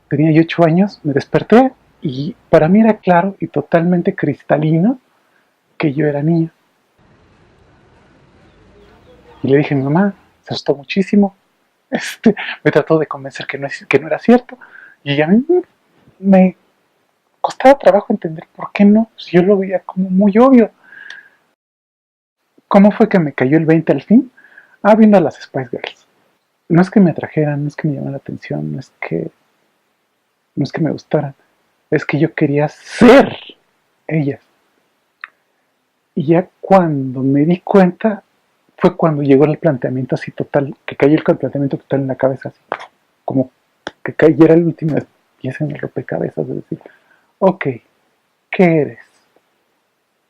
tenía yo 8 años, me desperté y para mí era claro y totalmente cristalino que yo era niño. Y le dije a mi mamá, se asustó muchísimo, me trató de convencer que no era cierto, y a mí me costaba trabajo entender por qué no, si yo lo veía como muy obvio. ¿Cómo fue que me cayó el 20 al fin? Ah, viendo a las Spice Girls. No es que me atrajeran, no es que me llamaran la atención, no es que me gustaran, es que yo quería ser ellas. Y ya cuando me di cuenta, fue cuando llegó el planteamiento así total, que cayó el planteamiento total en la cabeza, así como que cayera el último pieza en el rompecabezas, de decir, ok, ¿qué eres?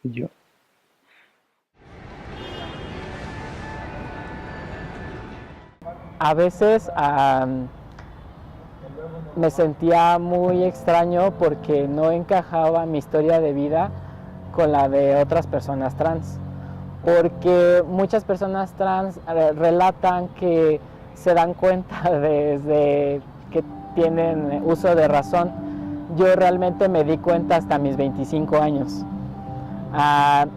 Y yo, A veces me sentía muy extraño porque no encajaba mi historia de vida con la de otras personas trans. Porque muchas personas trans relatan que se dan cuenta desde que tienen uso de razón. Yo realmente me di cuenta hasta mis 25 años.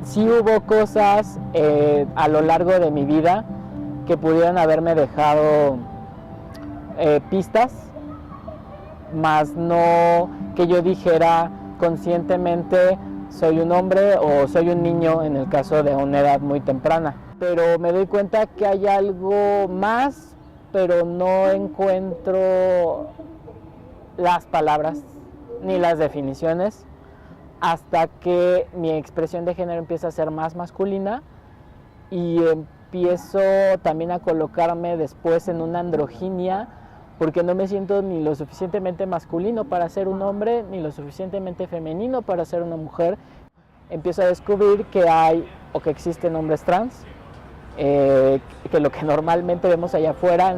Sí hubo cosas a lo largo de mi vida que pudieron haberme dejado pistas, más no que yo dijera conscientemente soy un hombre o soy un niño en el caso de una edad muy temprana. Pero me doy cuenta que hay algo más, pero no encuentro las palabras ni las definiciones hasta que mi expresión de género empieza a ser más masculina y empiezo también a colocarme después en una androginia porque no me siento ni lo suficientemente masculino para ser un hombre ni lo suficientemente femenino para ser una mujer. Empiezo a descubrir que hay o que existen hombres trans, que lo que normalmente vemos allá afuera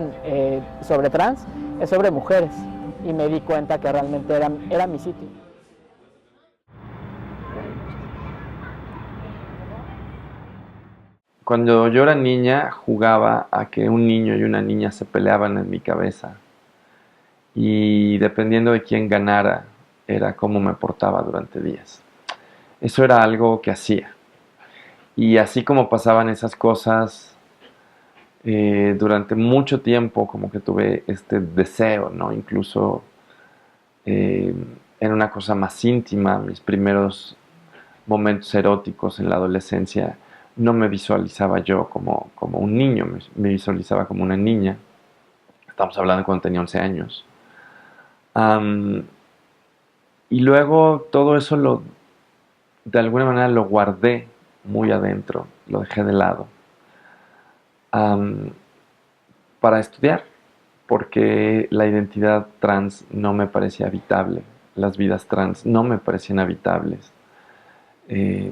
sobre trans es sobre mujeres, y me di cuenta que realmente era mi sitio. Cuando yo era niña jugaba a que un niño y una niña se peleaban en mi cabeza y dependiendo de quién ganara era cómo me portaba durante días. Eso era algo que hacía. Y así como pasaban esas cosas, durante mucho tiempo como que tuve este deseo, ¿no? Incluso eh, era una cosa más íntima, mis primeros momentos eróticos en la adolescencia, no me visualizaba yo como un niño, me visualizaba como una niña. Estamos hablando cuando tenía 11 años. Um, y luego todo eso de alguna manera lo guardé muy adentro, lo dejé de lado um, para estudiar, porque la identidad trans no me parecía habitable, las vidas trans no me parecían habitables. Eh,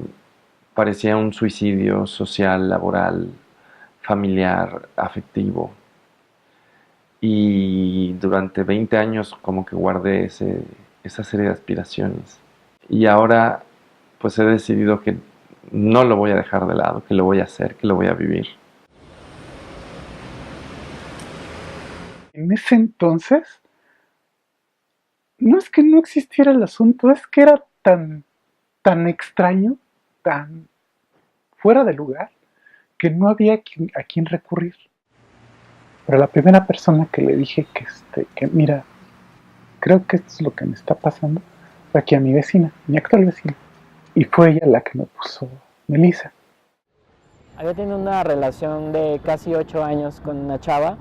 Parecía un suicidio social, laboral, familiar, afectivo. Y durante 20 años como que guardé esa serie de aspiraciones. Y ahora pues he decidido que no lo voy a dejar de lado, que lo voy a hacer, que lo voy a vivir. en ese entonces, no es que no existiera el asunto, es que era tan extraño, tan fuera de lugar, que no había a quien recurrir. Pero la primera persona que le dije que mira, creo que esto es lo que me está pasando, fue aquí a mi vecina, mi actual vecina. Y fue ella la que me puso Melissa. Había tenido una relación de casi 8 años con una chava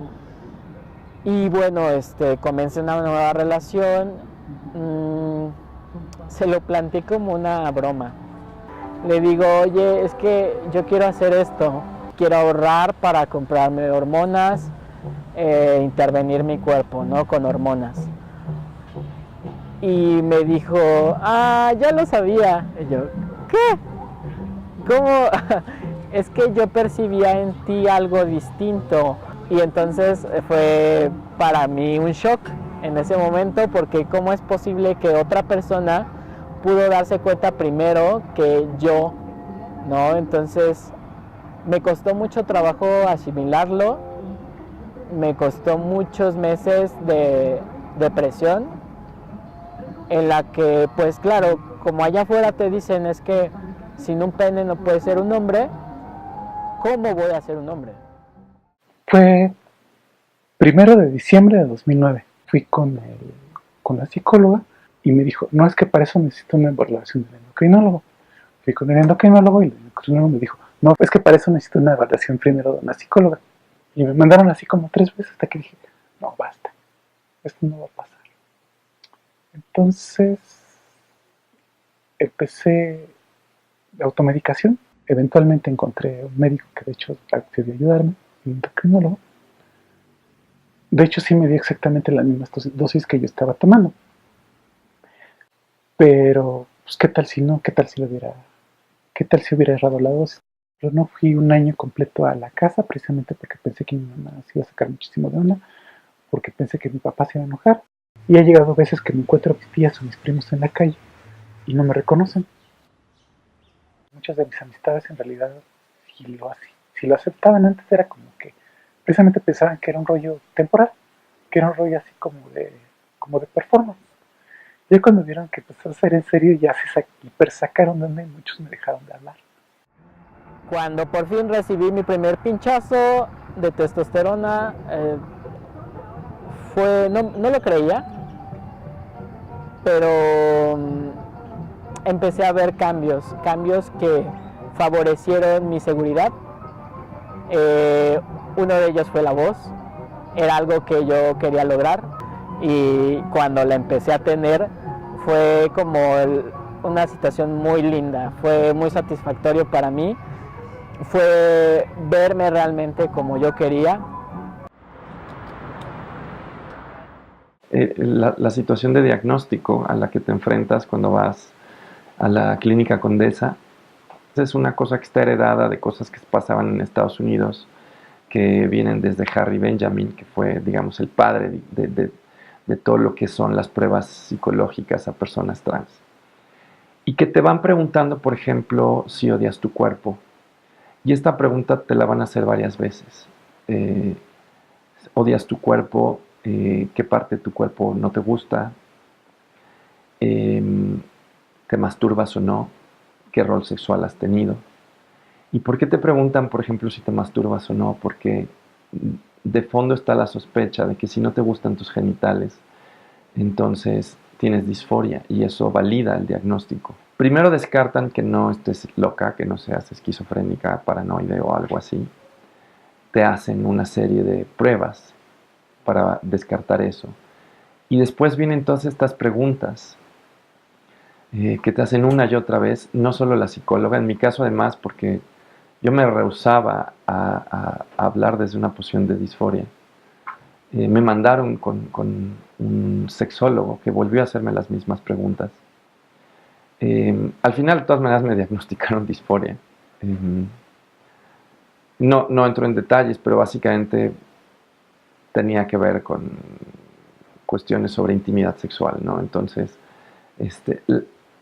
y bueno, comencé una nueva relación. Se lo planteé como una broma. Le digo, oye, es que yo quiero hacer esto, quiero ahorrar para comprarme hormonas, intervenir mi cuerpo, ¿no? Con hormonas. Y me dijo, ya lo sabía. Y yo, ¿qué? ¿Cómo? Es que yo percibía en ti algo distinto. Y entonces fue para mí un shock en ese momento, porque ¿cómo es posible que otra persona pudo darse cuenta primero que yo, ¿no? Entonces me costó mucho trabajo asimilarlo, me costó muchos meses de depresión, en la que, pues claro, como allá afuera te dicen es que sin un pene no puedes ser un hombre, ¿cómo voy a ser un hombre? Fue 1 de diciembre de 2009. Fui con la psicóloga y me dijo, no, es que para eso necesito una evaluación del endocrinólogo. Fui con el endocrinólogo y el endocrinólogo me dijo, no, es que para eso necesito una evaluación primero de una psicóloga. Y me mandaron así como 3 veces hasta que dije, no, basta, esto no va a pasar. Entonces empecé la automedicación. Eventualmente encontré un médico que de hecho accedió a ayudarme, un endocrinólogo. De hecho sí me dio exactamente la misma dosis que yo estaba tomando. Pero, pues, ¿qué tal si no? ¿Qué tal si hubiera errado la dosis? Yo no fui un año completo a la casa precisamente porque pensé que mi mamá se iba a sacar muchísimo de onda, porque pensé que mi papá se iba a enojar. Y ha llegado veces que me encuentro a mis tías o mis primos en la calle y no me reconocen. Muchas de mis amistades en realidad si lo aceptaban antes era como que precisamente pensaban que era un rollo temporal, que era un rollo así como de performance. Ya cuando vieron que empezó a ser en serio ya se hipersacaron de onda y muchos me dejaron de hablar. Cuando por fin recibí mi primer pinchazo de testosterona, no lo creía, pero empecé a ver cambios que favorecieron mi seguridad. Uno de ellos fue la voz, era algo que yo quería lograr y cuando la empecé a tener fue como una situación muy linda, fue muy satisfactorio para mí, fue verme realmente como yo quería. La situación de diagnóstico a la que te enfrentas cuando vas a la clínica Condesa es una cosa que está heredada de cosas que pasaban en Estados Unidos, que vienen desde Harry Benjamin, que fue, digamos, el padre de todo lo que son las pruebas psicológicas a personas trans. Y que te van preguntando, por ejemplo, si odias tu cuerpo. Y esta pregunta te la van a hacer varias veces. ¿Odias tu cuerpo? ¿Qué parte de tu cuerpo no te gusta? ¿Te masturbas o no? ¿Qué rol sexual has tenido? ¿Y por qué te preguntan, por ejemplo, si te masturbas o no? Porque de fondo está la sospecha de que si no te gustan tus genitales, entonces tienes disforia y eso valida el diagnóstico. Primero descartan que no estés loca, que no seas esquizofrénica, paranoide o algo así. Te hacen una serie de pruebas para descartar eso. Y después vienen todas estas preguntas que te hacen una y otra vez, no solo la psicóloga, en mi caso además porque yo me rehusaba a hablar desde una posición de disforia. Me mandaron con un sexólogo que volvió a hacerme las mismas preguntas. Al final, de todas maneras, me diagnosticaron disforia. No entro en detalles, pero básicamente tenía que ver con cuestiones sobre intimidad sexual, ¿no? Entonces,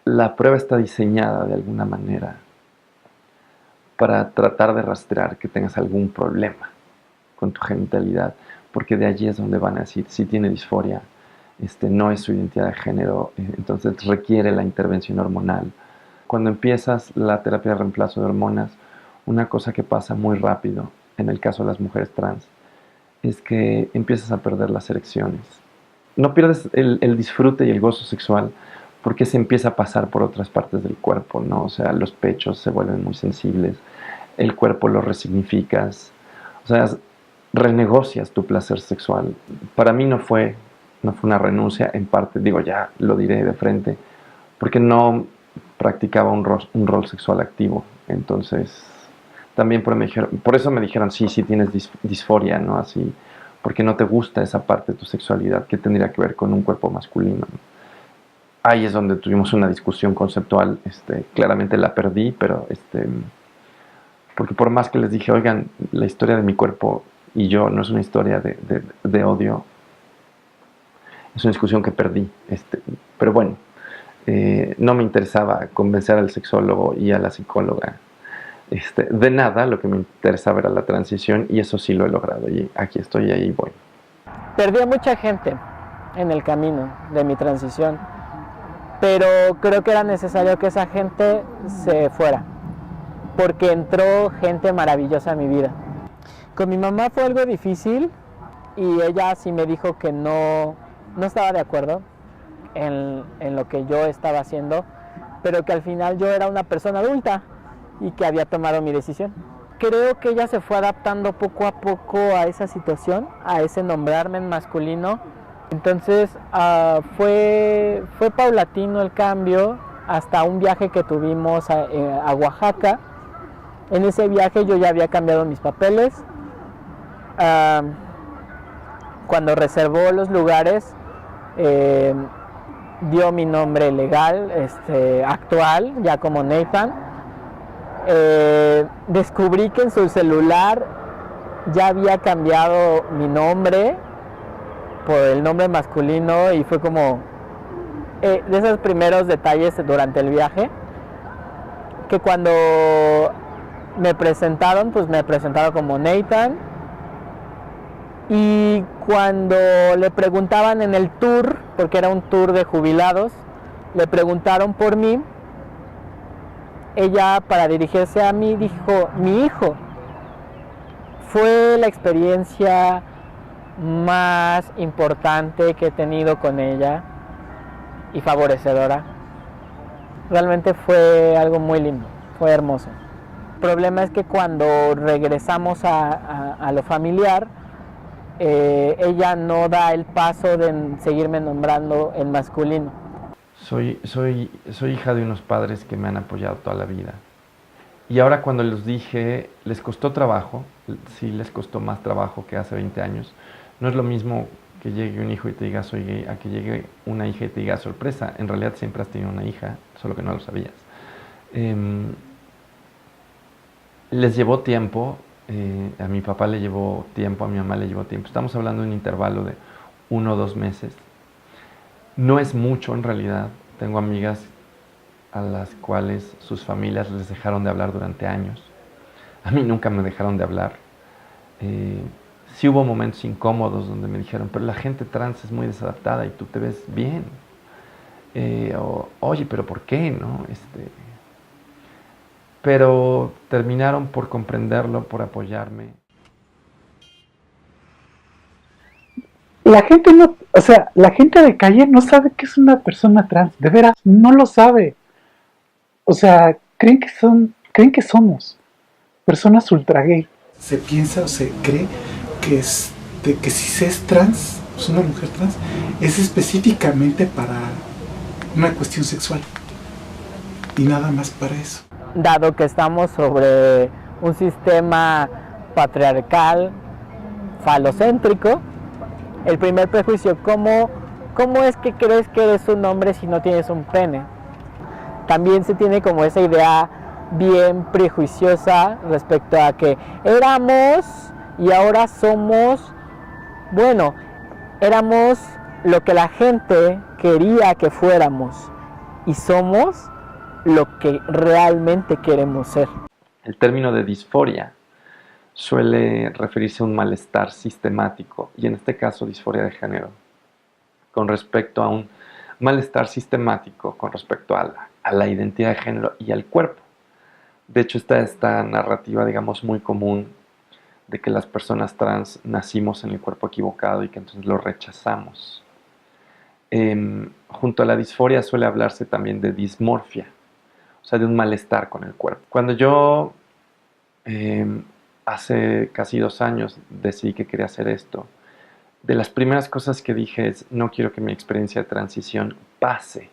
la prueba está diseñada de alguna manera para tratar de rastrear que tengas algún problema con tu genitalidad, porque de allí es donde van a decir si tiene disforia, no es su identidad de género, entonces requiere la intervención hormonal. Cuando empiezas la terapia de reemplazo de hormonas, una cosa que pasa muy rápido en el caso de las mujeres trans es que empiezas a perder las erecciones. No pierdes el disfrute y el gozo sexual porque se empieza a pasar por otras partes del cuerpo, ¿no? O sea, los pechos se vuelven muy sensibles, el cuerpo lo resignificas, o sea, renegocias tu placer sexual. Para mí no fue una renuncia, en parte, digo, ya lo diré de frente, porque no practicaba un rol sexual activo. Entonces, también por eso me dijeron, sí tienes disforia, ¿no? Así, porque no te gusta esa parte de tu sexualidad que tendría que ver con un cuerpo masculino, ¿no? Ahí es donde tuvimos una discusión conceptual, claramente la perdí, pero porque por más que les dije, oigan, la historia de mi cuerpo y yo no es una historia de odio, es una discusión que perdí, pero bueno, no me interesaba convencer al sexólogo y a la psicóloga de nada, lo que me interesaba era la transición y eso sí lo he logrado y aquí estoy y ahí voy. Perdí a mucha gente en el camino de mi transición. pero creo que era necesario que esa gente se fuera, porque entró gente maravillosa en mi vida. Con mi mamá fue algo difícil y ella sí me dijo que no estaba de acuerdo en lo que yo estaba haciendo, pero que al final yo era una persona adulta y que había tomado mi decisión. Creo que ella se fue adaptando poco a poco a esa situación, a ese nombrarme en masculino. Entonces fue paulatino el cambio hasta un viaje que tuvimos a Oaxaca. En ese viaje yo ya había cambiado mis papeles. Cuando reservó los lugares, dio mi nombre legal, actual, ya como Nathan. Descubrí que en su celular ya había cambiado mi nombre por el nombre masculino y fue como de esos primeros detalles durante el viaje, que cuando me presentaron, pues me presentaron como Nathan, y cuando le preguntaban en el tour, porque era un tour de jubilados, le preguntaron por mí, ella, para dirigirse a mí, dijo, mi hijo. Fue la experiencia más importante que he tenido con ella y favorecedora. Realmente fue algo muy lindo, fue hermoso. El problema es que cuando regresamos a lo familiar, ella no da el paso de seguirme nombrando en masculino. Soy hija de unos padres que me han apoyado toda la vida. Y ahora cuando les dije, les costó trabajo, sí les costó más trabajo que hace 20 años. No es lo mismo que llegue un hijo y te diga soy gay, a que llegue una hija y te diga sorpresa. En realidad siempre has tenido una hija, solo que no lo sabías. Les llevó tiempo, a mi papá le llevó tiempo, a mi mamá le llevó tiempo. Estamos hablando de un intervalo de 1 o 2 meses. No es mucho en realidad. Tengo amigas a las cuales sus familias les dejaron de hablar durante años. A mí nunca me dejaron de hablar. Sí hubo momentos incómodos donde me dijeron, pero la gente trans es muy desadaptada y tú te ves bien. Oye, pero ¿por qué? ¿No? Pero terminaron por comprenderlo, por apoyarme. La gente no, o sea, la gente de calle no sabe que es una persona trans, de veras, no lo sabe. O sea, creen que somos personas ultra gay. Se piensa o se cree que que si se es trans, es una mujer trans, es específicamente para una cuestión sexual. Y nada más para eso. Dado que estamos sobre un sistema patriarcal, falocéntrico, el primer prejuicio, ¿cómo es que crees que eres un hombre si no tienes un pene? También se tiene como esa idea bien prejuiciosa respecto a que éramos y ahora somos, bueno, éramos lo que la gente quería que fuéramos y somos lo que realmente queremos ser. El término de disforia suele referirse a un malestar sistemático, y en este caso disforia de género, con respecto a un malestar sistemático con respecto a la identidad de género y al cuerpo. De hecho, está esta narrativa, digamos, muy común de que las personas trans nacimos en el cuerpo equivocado y que entonces lo rechazamos. Junto a la disforia suele hablarse también de dismorfia, o sea, de un malestar con el cuerpo. Cuando yo hace casi 2 años decidí que quería hacer esto, de las primeras cosas que dije es, no quiero que mi experiencia de transición pase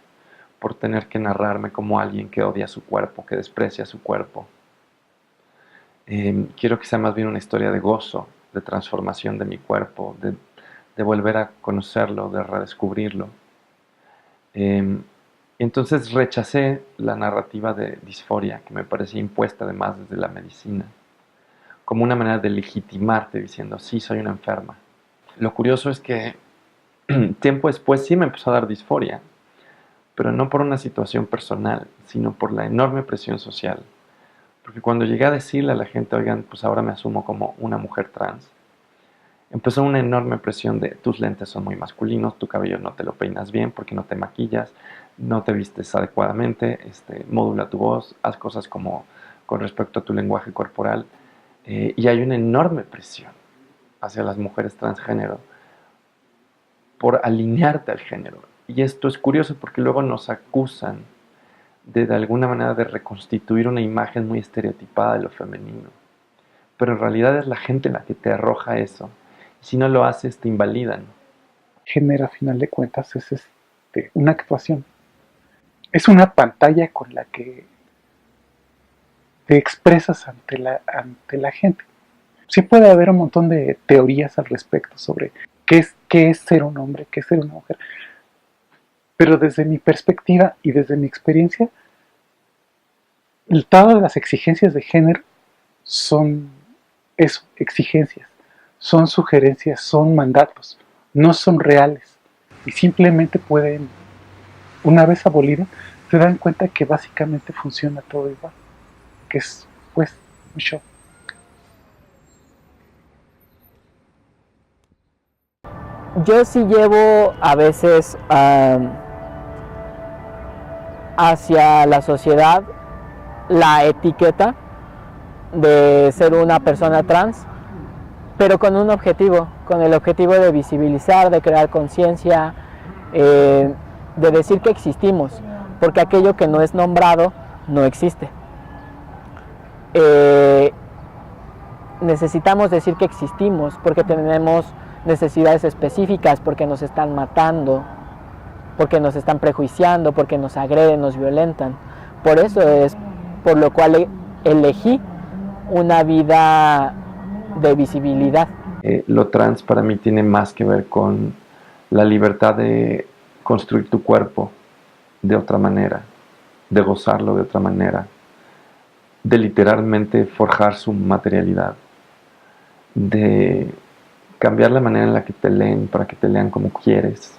por tener que narrarme como alguien que odia su cuerpo, que desprecia su cuerpo. Quiero que sea más bien una historia de gozo, de transformación de mi cuerpo, de volver a conocerlo, de redescubrirlo. Entonces rechacé la narrativa de disforia, que me parecía impuesta además desde la medicina, como una manera de legitimarte diciendo, sí, soy una enferma. Lo curioso es que tiempo después sí me empezó a dar disforia, pero no por una situación personal, sino por la enorme presión social. Porque cuando llegué a decirle a la gente, oigan, pues ahora me asumo como una mujer trans, empezó una enorme presión de tus lentes son muy masculinos, tu cabello no te lo peinas bien porque no te maquillas, no te vistes adecuadamente, modula tu voz, haz cosas como con respecto a tu lenguaje corporal. Y hay una enorme presión hacia las mujeres transgénero por alinearte al género. Y esto es curioso porque luego nos acusan de alguna manera de reconstituir una imagen muy estereotipada de lo femenino. Pero en realidad es la gente la que te arroja eso. Y si no lo haces, te invalidan. Género, a final de cuentas, es una actuación. Es una pantalla con la que te expresas ante la gente. Sí puede haber un montón de teorías al respecto sobre qué es ser un hombre, qué es ser una mujer. Pero desde mi perspectiva y desde mi experiencia, todas las exigencias de género son eso, exigencias, son sugerencias, son mandatos, no son reales. Y simplemente pueden, una vez abolidas, se dan cuenta que básicamente funciona todo igual, que es pues un show. Yo sí llevo a veces hacia la sociedad la etiqueta de ser una persona trans, pero con un objetivo, con el objetivo de visibilizar, de crear conciencia, de decir que existimos, porque aquello que no es nombrado no existe. Necesitamos decir que existimos porque tenemos necesidades específicas, porque nos están matando, porque nos están prejuiciando, porque nos agreden, nos violentan. Por eso es por lo cual elegí una vida de visibilidad. Lo trans para mí tiene más que ver con la libertad de construir tu cuerpo de otra manera, de gozarlo de otra manera, de literalmente forjar su materialidad, de cambiar la manera en la que te leen para que te lean como quieres,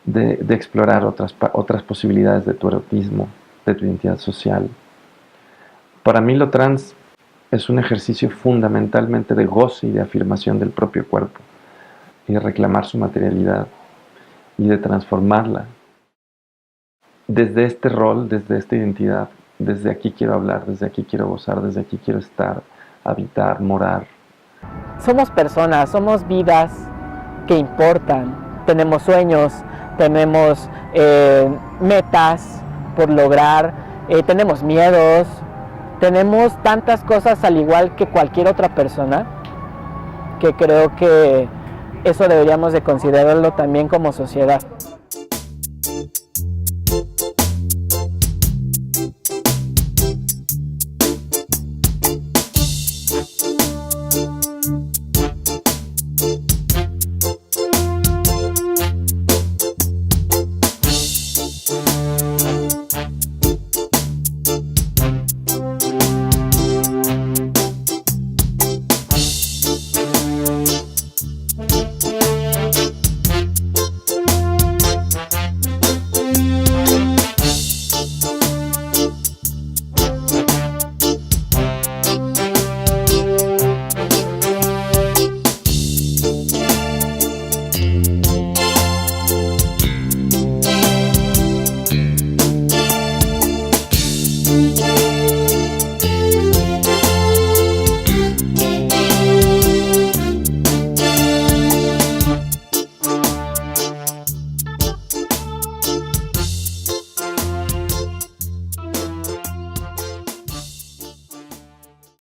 de explorar otras posibilidades de tu erotismo, de tu identidad social. Para mí lo trans es un ejercicio fundamentalmente de goce y de afirmación del propio cuerpo y de reclamar su materialidad y de transformarla. Desde este rol, desde esta identidad, desde aquí quiero hablar, desde aquí quiero gozar, desde aquí quiero estar, habitar, morar. Somos personas, somos vidas que importan, tenemos sueños, tenemos metas por lograr, tenemos miedos, tenemos tantas cosas al igual que cualquier otra persona, que creo que eso deberíamos de considerarlo también como sociedad.